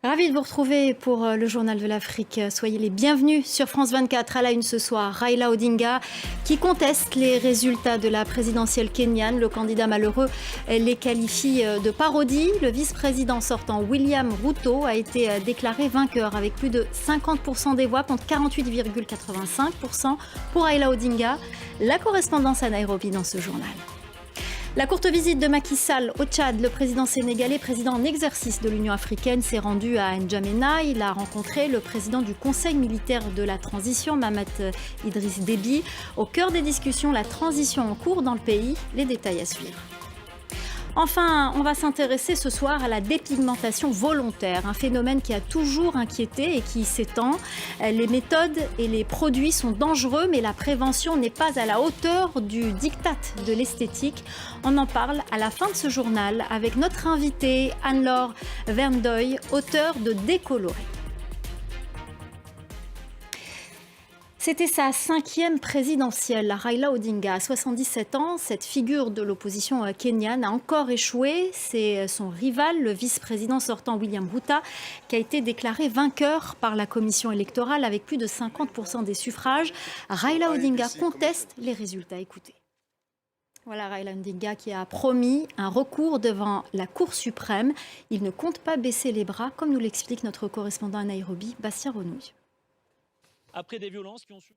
Ravi de vous retrouver pour le Journal de l'Afrique. Soyez les bienvenus sur France 24. À la une ce soir, Raila Odinga qui conteste les résultats de la présidentielle kenyane. Le candidat malheureux les qualifie de parodie. Le vice-président sortant William Ruto a été déclaré vainqueur avec plus de 50% des voix contre 48,85% pour Raila Odinga. La correspondance à Nairobi dans ce journal. La courte visite de Macky Sall au Tchad, le président sénégalais, président en exercice de l'Union africaine, s'est rendu à N'Djamena. Il a rencontré le président du Conseil militaire de la transition, Mahamat Idriss Déby. Au cœur des discussions, la transition en cours dans le pays. Les détails à suivre. Enfin, on va s'intéresser ce soir à la dépigmentation volontaire, un phénomène qui a toujours inquiété et qui s'étend. Les méthodes et les produits sont dangereux, mais la prévention n'est pas à la hauteur du diktat de l'esthétique. On en parle à la fin de ce journal avec notre invitée Anne-Laure Verndoy, auteure de Décoloré. C'était sa 5e présidentielle. Raila Odinga, à 77 ans, cette figure de l'opposition kenyane a encore échoué. C'est son rival, le vice-président sortant William Ruto, qui a été déclaré vainqueur par la commission électorale avec plus de 50% des suffrages. Raila Odinga conteste les résultats. Écoutez. Voilà Raila Odinga qui a promis un recours devant la Cour suprême. Il ne compte pas baisser les bras, comme nous l'explique notre correspondant à Nairobi, Bastien Renouille. Après des violences qui ont su...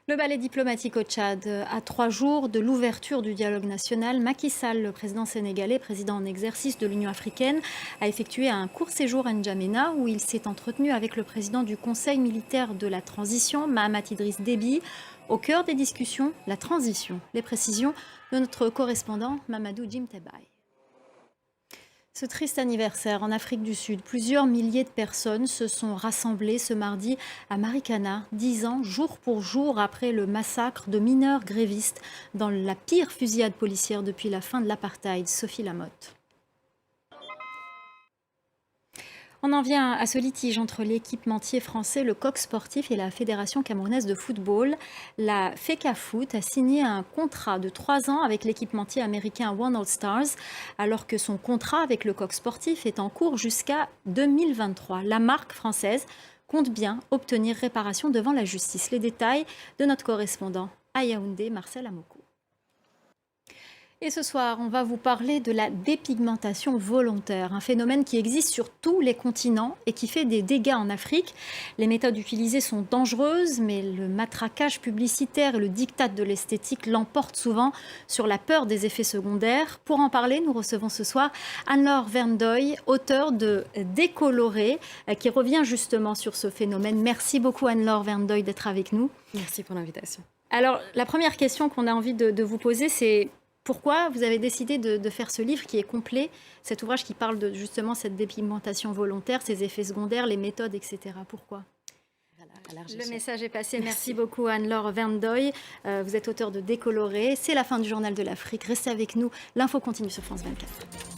Le ballet diplomatique au Tchad, à 3 jours de l'ouverture du dialogue national, Macky Sall, le président sénégalais, président en exercice de l'Union africaine, a effectué un court séjour à N'Djamena où il s'est entretenu avec le président du Conseil militaire de la transition, Mahamat Idriss Déby. Au cœur des discussions, la transition. Les précisions de notre correspondant Mamadou Djimtebaye. Ce triste anniversaire en Afrique du Sud, plusieurs milliers de personnes se sont rassemblées ce mardi à Marikana, 10 ans jour pour jour après le massacre de mineurs grévistes dans la pire fusillade policière depuis la fin de l'apartheid. Sophie Lamotte. On en vient à ce litige entre l'équipementier français, le Coq Sportif et la Fédération camerounaise de football. La FECAFoot a signé un contrat de 3 ans avec l'équipementier américain One All Stars, alors que son contrat avec le Coq Sportif est en cours jusqu'à 2023. La marque française compte bien obtenir réparation devant la justice. Les détails de notre correspondant à Yaoundé, Marcel Amoko. Et ce soir, on va vous parler de la dépigmentation volontaire, un phénomène qui existe sur tous les continents et qui fait des dégâts en Afrique. Les méthodes utilisées sont dangereuses, mais le matraquage publicitaire et le diktat de l'esthétique l'emportent souvent sur la peur des effets secondaires. Pour en parler, nous recevons ce soir Anne-Laure Verndoy, auteure de Décoloré, qui revient justement sur ce phénomène. Merci beaucoup Anne-Laure Verndoy d'être avec nous. Merci pour l'invitation. Alors, la première question qu'on a envie de vous poser, c'est... Pourquoi vous avez décidé de faire ce livre qui est complet, cet ouvrage qui parle de justement cette dépigmentation volontaire, ses effets secondaires, les méthodes, etc. Pourquoi ? Le message est passé. Merci beaucoup Anne-Laure Verndoy. Vous êtes auteure de Décoloré. C'est la fin du Journal de l'Afrique. Restez avec nous. L'info continue sur France 24.